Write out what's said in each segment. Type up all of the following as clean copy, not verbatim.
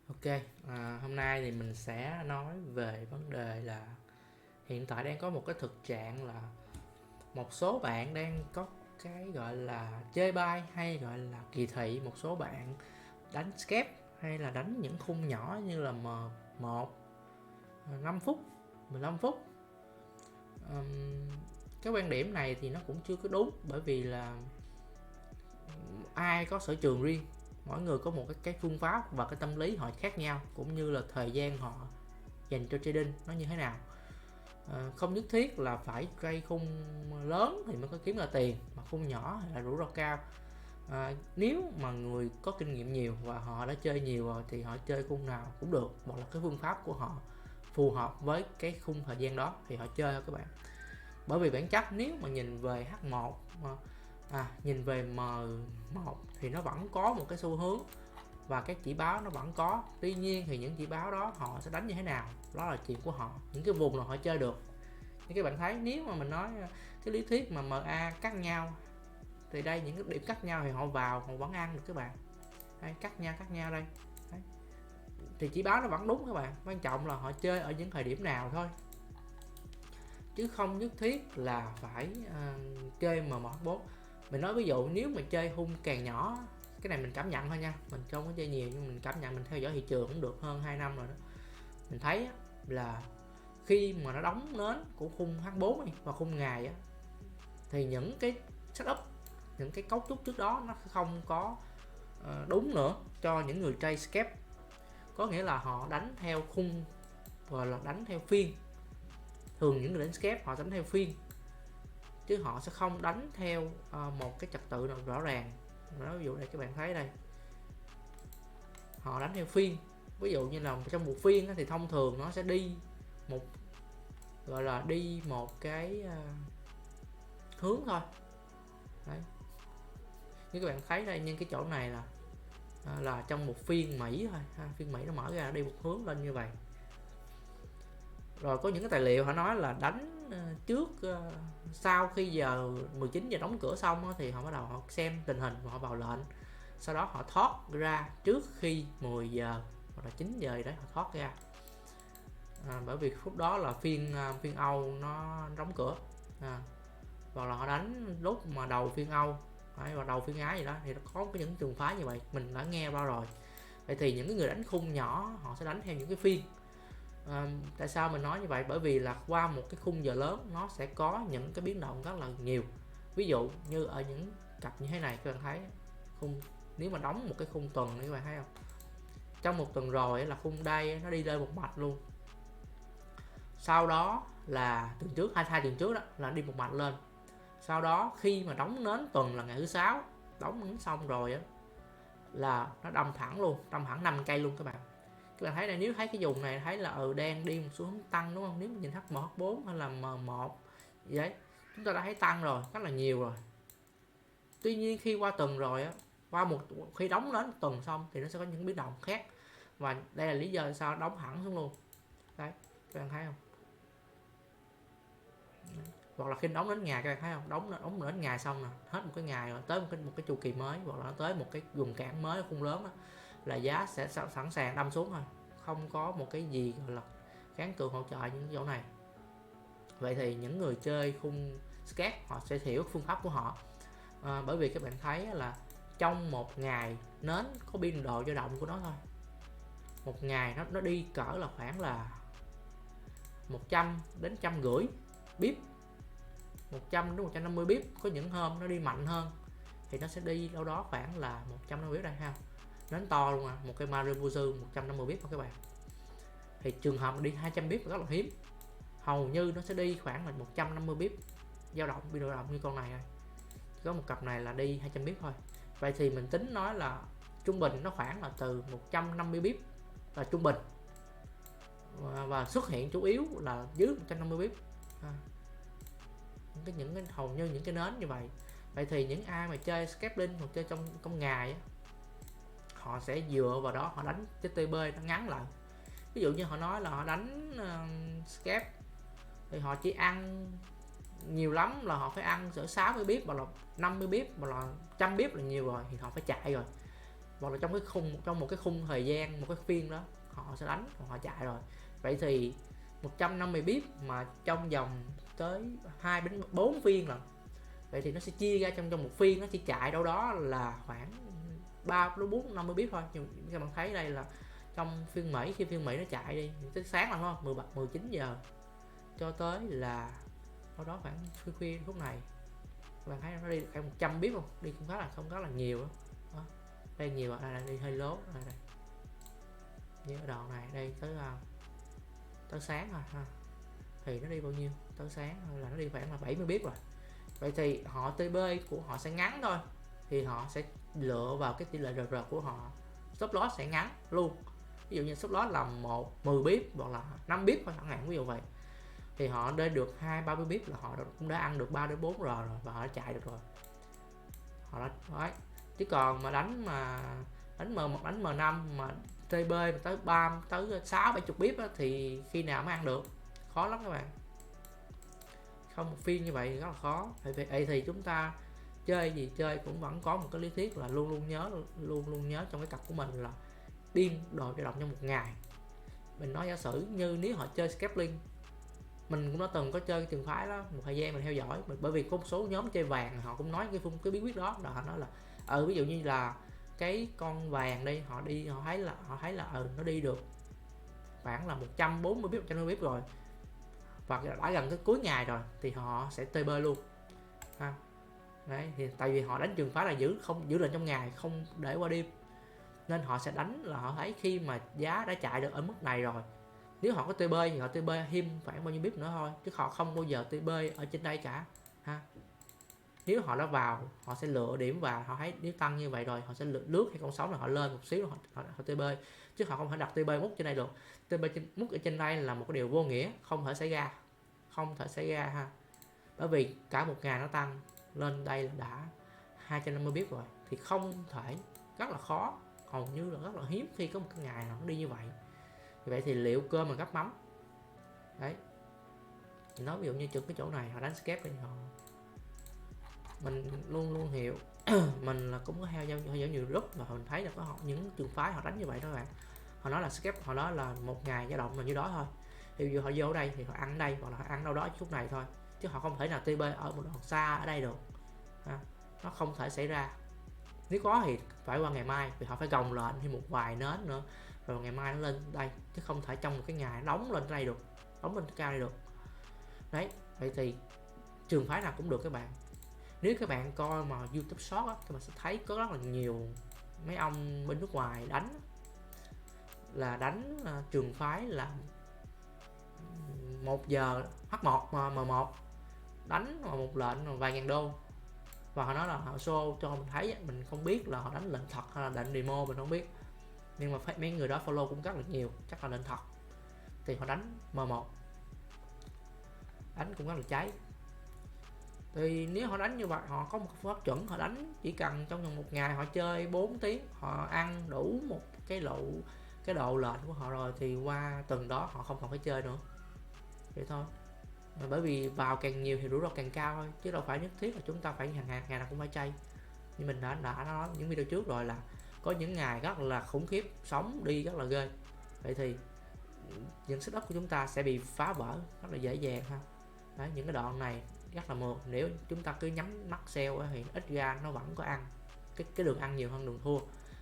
Ok, hôm nay thì mình sẽ nói về vấn đề là hiện tại đang có một cái thực trạng là một số bạn đang có cái gọi là chơi bai hay gọi là kỳ thị một số bạn đánh skip hay là đánh những khung nhỏ như là M1, 5 phút, 15 phút. Cái quan điểm này thì nó cũng chưa có đúng, bởi vì là ai có sở trường riêng, mỗi người có một cái phương pháp và cái tâm lý họ khác nhau, cũng như là thời gian họ dành cho trading nó như thế nào. Không nhất thiết là phải cây khung lớn thì mới có kiếm ra tiền, mà khung nhỏ là rủi ro cao. Nếu mà người có kinh nghiệm nhiều và họ đã chơi nhiều rồi thì họ chơi khung nào cũng được, hoặc là cái phương pháp của họ phù hợp với cái khung thời gian đó thì họ chơi thôi các bạn. Bởi vì bản chất nếu mà nhìn về H1 nhìn về M1 thì nó vẫn có một cái xu hướng và các chỉ báo nó vẫn có. Tuy nhiên thì những chỉ báo đó họ sẽ đánh như thế nào đó là chuyện của họ, những cái vùng nào họ chơi được. Như các bạn thấy, nếu mà mình nói cái lý thuyết mà MA cắt nhau thì đây, những cái điểm cắt nhau thì họ vào họ vẫn ăn được các bạn. Đây, cắt nhau đây. Đấy. Thì chỉ báo nó vẫn đúng các bạn, quan trọng là họ chơi ở những thời điểm nào thôi, chứ không nhất thiết là phải chơi M1H4. Mình nói ví dụ nếu mà chơi hung càng nhỏ, cái này mình cảm nhận thôi nha, mình không có chơi nhiều nhưng mình cảm nhận, mình theo dõi thị trường cũng được hơn 2 năm rồi đó. Mình thấy là khi mà nó đóng nến của khung H4 và khung ngày thì những cái setup, những cái cấu trúc trước đó nó không có đúng nữa cho những người trade scalp. Có nghĩa là họ đánh theo khung, gọi là đánh theo phiên. Thường những người đánh scalp họ đánh theo phiên, chứ họ sẽ không đánh theo một cái trật tự nào rõ ràng. Nói ví dụ đây, các bạn thấy đây, họ đánh theo phiên. Ví dụ như là trong một phiên thì thông thường nó sẽ đi một, gọi là đi một cái hướng thôi. Đấy. Như các bạn thấy đây, nhưng cái chỗ này là trong một phiên Mỹ thôi ha. Phiên Mỹ nó mở ra đi một hướng lên như vậy. Rồi có những cái tài liệu họ nói là đánh trước sau khi giờ 19 giờ đóng cửa xong thì họ bắt đầu họ xem tình hình và họ vào lệnh, sau đó họ thoát ra trước khi 10 giờ hoặc là 9 giờ đấy, họ thoát ra. Bởi vì phút đó là phiên Âu nó đóng cửa, hoặc là họ đánh lúc mà đầu phiên Âu hoặc đầu phiên Á gì đó, thì nó có những trường phái như vậy mình đã nghe bao rồi. Vậy thì những cái người đánh khung nhỏ họ sẽ đánh theo những cái phiên. Tại sao mình nói như vậy? Bởi vì là qua một cái khung giờ lớn nó sẽ có những cái biến động rất là nhiều. Ví dụ như ở những cặp như thế này, các bạn thấy khung, nếu mà đóng một cái khung tuần này, các bạn thấy không, trong một tuần rồi là khung đây nó đi lên một mạch luôn, sau đó là tuần trước, hai tuần trước đó là đi một mạch lên. Sau đó khi mà đóng nến tuần là ngày thứ 6, đóng nến xong rồi á là nó đâm thẳng luôn, đâm thẳng 5 cây luôn các bạn. Các bạn thấy này, nếu thấy cái vùng này thấy là đang đi một xu hướng tăng đúng không? Nếu mình nhìn H1, H4 hay là M1 gì đấy, chúng ta đã thấy tăng rồi, rất là nhiều rồi. Tuy nhiên khi qua tuần rồi á, khi đóng đến tuần xong thì nó sẽ có những biến động khác, và đây là lý do sao đóng hẳn xuống luôn. Đấy, các bạn thấy không? Hoặc là khi đóng đến ngày, các bạn thấy không, đóng đến ngày xong nè, hết một cái ngày rồi, tới một cái chu kỳ mới, hoặc là nó tới một cái vùng cản mới khung lớn đó, là giá sẽ sẵn sàng đâm xuống thôi, không có một cái gì gọi là kháng cự hỗ trợ những chỗ này. Vậy thì những người chơi khung scalp họ sẽ hiểu phương pháp của họ. Bởi vì các bạn thấy là trong một ngày nến có biên độ dao động của nó thôi, một ngày nó đi cỡ là khoảng là 100 đến 150 bip, 100 đến 150 bip. Có những hôm nó đi mạnh hơn thì nó sẽ đi đâu đó khoảng là 150 bip đây ha, nến to luôn một cái Maribuzu 150 bip các bạn. Thì trường hợp đi 200 bip rất là hiếm, hầu như nó sẽ đi khoảng là 150 bip dao động, biên độ động như con này thôi. Có một cặp này là đi 200 bip thôi. Vậy thì mình tính nói là trung bình nó khoảng là từ 150 bip là trung bình, và xuất hiện chủ yếu là dưới 150 bip. Những cái hầu như những cái nến như vậy. Vậy thì những ai mà chơi scalping hoặc chơi trong ngày á, họ sẽ dựa vào đó họ đánh cái TB nó ngắn lại. Ví dụ như họ nói là họ đánh scalp thì họ chỉ ăn nhiều lắm là họ phải ăn cỡ 60 bip hoặc là 50 bip hoặc là 100 bip là nhiều rồi, thì họ phải chạy rồi. hoặc là trong một cái khung thời gian, một cái phiên đó họ sẽ đánh, họ chạy rồi. Vậy thì 150 pip mà trong vòng tới 2 đến 4 phiên lần, vậy thì nó sẽ chia ra trong một phiên nó chỉ chạy đâu đó là khoảng 3 đến 4 50 pip thôi. Nhưng các bạn thấy đây là trong phiên Mỹ, khi phiên Mỹ nó chạy đi tới sáng là không 19 giờ cho tới là sau đó khoảng khuya lúc này, các bạn thấy nó đi khoảng 100 pip không, đi cũng khá là nhiều đó. Đây nhiều ở đây, đi hơi lố đây, như ở đoạn này đây tới sáng rồi ha, thì nó đi bao nhiêu, tới sáng là nó đi khoảng là 70 pip rồi. Vậy thì họ TB của họ sẽ ngắn thôi, thì họ sẽ lựa vào cái tỷ lệ RR của họ, stop loss sẽ ngắn luôn. Ví dụ như stop loss là 10 pip hoặc là 5 pip thôi chẳng hạn, ví dụ vậy, thì họ đến được 20-30 pip là họ cũng đã ăn được 3 đến 4 R rồi, và họ đã chạy được rồi. Họ đã đấy. Chứ còn mà đánh M5 mà TB tới 60-70 pip á, thì khi nào mới ăn được, khó lắm các bạn. Không một phiên như vậy thì rất là khó. Vậy thì chúng ta chơi gì chơi cũng vẫn có một cái lý thuyết là luôn luôn nhớ trong cái cặp của mình là điên đồ dao động trong một ngày. Mình nói giả sử như nếu họ chơi scalping, mình cũng đã từng có chơi cái trường phái đó một thời gian mình theo dõi, bởi vì có một số nhóm chơi vàng họ cũng nói cái bí quyết đó, là họ nói là ví dụ như là cái con vàng đi, họ thấy là nó đi được khoảng là 140 pip 150 pip rồi, và đã gần cái cuối ngày rồi thì họ sẽ TB luôn ha. Đấy, thì tại vì họ đánh trường phái là giữ lệnh trong ngày, không để qua đêm, nên họ sẽ đánh là họ thấy khi mà giá đã chạy được ở mức này rồi, nếu họ có TB thì họ TB thêm khoảng bao nhiêu pip nữa thôi, chứ họ không bao giờ TB ở trên đây cả ha. Nếu họ đã vào, họ sẽ lựa điểm và họ thấy nếu tăng như vậy rồi họ sẽ lướt hay con sóng là họ lên một xíu họ TB, chứ họ không thể đặt TB mút trên đây được. TB mút ở trên đây là một cái điều vô nghĩa, không thể xảy ra ha, bởi vì cả một ngày nó tăng lên đây là đã 250 pip rồi, thì không thể, rất là khó, hầu như là rất là hiếm khi có một cái ngày nào nó đi như vậy. Vậy thì liệu cơm mà gắp mắm đấy, nói ví dụ như chừng cái chỗ này họ đánh scalp thì mình luôn hiểu mình là cũng có theo dõi nhiều group và mình thấy là có những trường phái họ đánh như vậy đó các bạn. Họ nói là scalp, họ nói là một ngày dao động là như đó thôi, thì giờ họ vô ở đây thì họ ăn ở đây hoặc là họ ăn đâu đó chút này thôi, chứ họ không thể nào TB ở một đoạn xa ở đây được ha. Nó không thể xảy ra, nếu có thì phải qua ngày mai, vì họ phải gồng lệnh thêm một vài nến nữa rồi ngày mai nó lên đây, chứ không thể trong một cái ngày đóng lên đây được, đóng lên cao đây được đấy. Vậy thì trường phái nào cũng được các bạn. Nếu các bạn coi mà YouTube Short á, các bạn sẽ thấy có rất là nhiều mấy ông bên nước ngoài đánh trường phái là 1 giờ H1 M1 đánh một lệnh vài ngàn đô, và họ nói là họ show cho mình thấy, mình không biết là họ đánh lệnh thật hay là lệnh demo, mình không biết, nhưng mà mấy người đó follow cũng rất là nhiều, chắc là lệnh thật, thì họ đánh M1 đánh cũng rất là cháy. Thì nếu họ đánh như vậy, họ có một phương pháp chuẩn, họ đánh chỉ cần trong vòng một ngày họ chơi 4 tiếng, họ ăn đủ một cái độ lệnh của họ rồi, thì qua tuần đó họ không còn phải chơi nữa, vậy thôi. Bởi vì vào càng nhiều thì rủi ro càng cao thôi, chứ đâu phải nhất thiết là chúng ta phải ngày nào cũng phải chơi. Như mình đã nói những video trước rồi, là có những ngày rất là khủng khiếp, sóng đi rất là ghê, vậy thì những setup của chúng ta sẽ bị phá vỡ rất là dễ dàng ha. Đấy, những cái đoạn này rất là mượt, nếu chúng ta cứ nhắm mắt sell thì ít ra nó vẫn có ăn cái đường ăn nhiều hơn đường thua.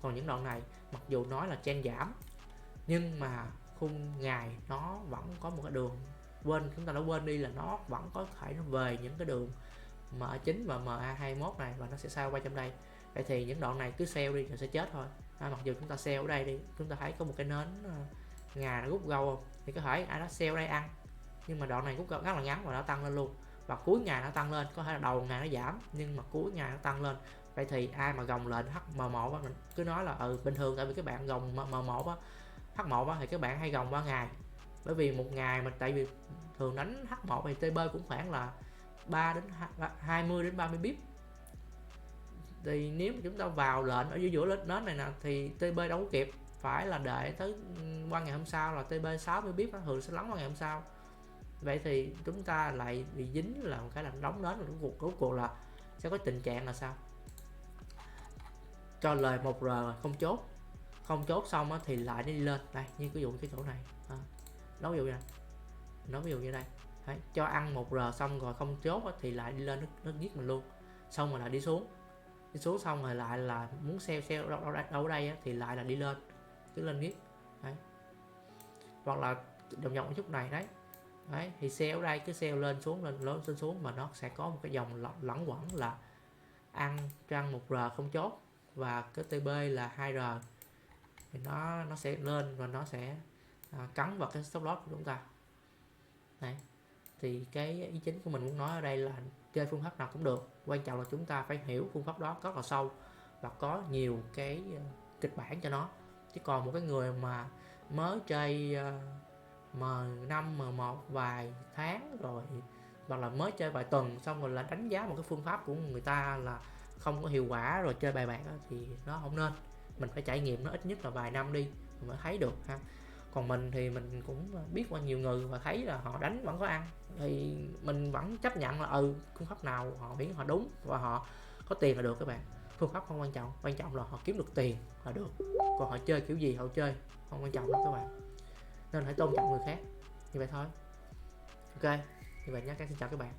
Còn những đoạn này mặc dù nói là trend giảm, nhưng mà khung ngày nó vẫn có một cái đường, chúng ta đã quên đi là nó vẫn có thể nó về những cái đường MA9 và MA21 này, và nó sẽ sao qua trong đây. Vậy thì những đoạn này cứ sell đi rồi sẽ chết thôi. Mặc dù chúng ta sell ở đây đi, chúng ta thấy có một cái nến ngà nó rút gâu không, thì có thể ai đó sell đây ăn, nhưng mà đoạn này rút gâu rất là ngắn và nó tăng lên luôn, và cuối ngày nó tăng lên, có thể là đầu ngày nó giảm nhưng mà cuối ngày nó tăng lên. Vậy thì ai mà gồng lệnh HM1 á, mình cứ nói là bình thường, tại vì các bạn gồng M1 á, H1 á, thì các bạn hay gồng qua ngày, bởi vì một ngày mà tại vì thường đánh H1 thì TB cũng khoảng là 20 đến 30 pip, thì nếu mà chúng ta vào lệnh ở giữa nến này nè thì TB đâu có kịp, phải là đợi tới qua ngày hôm sau là TB 60 pip, nó thường sẽ lắng qua ngày hôm sau. Vậy thì chúng ta lại bị dính là một cái là đóng nến, và rốt cuộc là sẽ có tình trạng là sao, cho lời 1R rồi không chốt xong á, thì lại đi lên đây, như ví dụ cái chỗ này nói ví dụ này, nói ví dụ như đây. Đấy, cho ăn 1R xong rồi không chốt á, thì lại đi lên nó giết mình luôn, xong rồi lại đi xuống xong rồi lại là muốn sell đâu ở đây á, thì lại là đi lên cứ lên giết. Đấy, hoặc là vòng vòng chút này đấy thì sell ở đây cứ sell lên xuống mà nó sẽ có một cái dòng lẫn quẩn là ăn cho ăn 1R không chốt và cái TB là 2R, thì nó sẽ lên và nó sẽ cắn vào cái stop loss của chúng ta. Đấy, thì cái ý chính của mình muốn nói ở đây là chơi phương pháp nào cũng được, quan trọng là chúng ta phải hiểu phương pháp đó rất là sâu và có nhiều cái kịch bản cho nó. Chứ còn một cái người mà mới chơi M5 M1 vài tháng rồi, hoặc là mới chơi vài tuần xong rồi là đánh giá một cái phương pháp của người ta là không có hiệu quả rồi chơi bài bạc đó, thì nó không nên. Mình phải trải nghiệm nó ít nhất là vài năm đi mình mới thấy được ha. Còn mình thì mình cũng biết qua nhiều người và thấy là họ đánh vẫn có ăn, thì mình vẫn chấp nhận là phương pháp nào họ miễn họ đúng và họ có tiền là được các bạn. Phương pháp không quan trọng, quan trọng là họ kiếm được tiền là được, còn họ chơi kiểu gì họ chơi không quan trọng đâu các bạn, nên hãy tôn trọng người khác như vậy thôi. Ok, như vậy nhé, xin chào các bạn.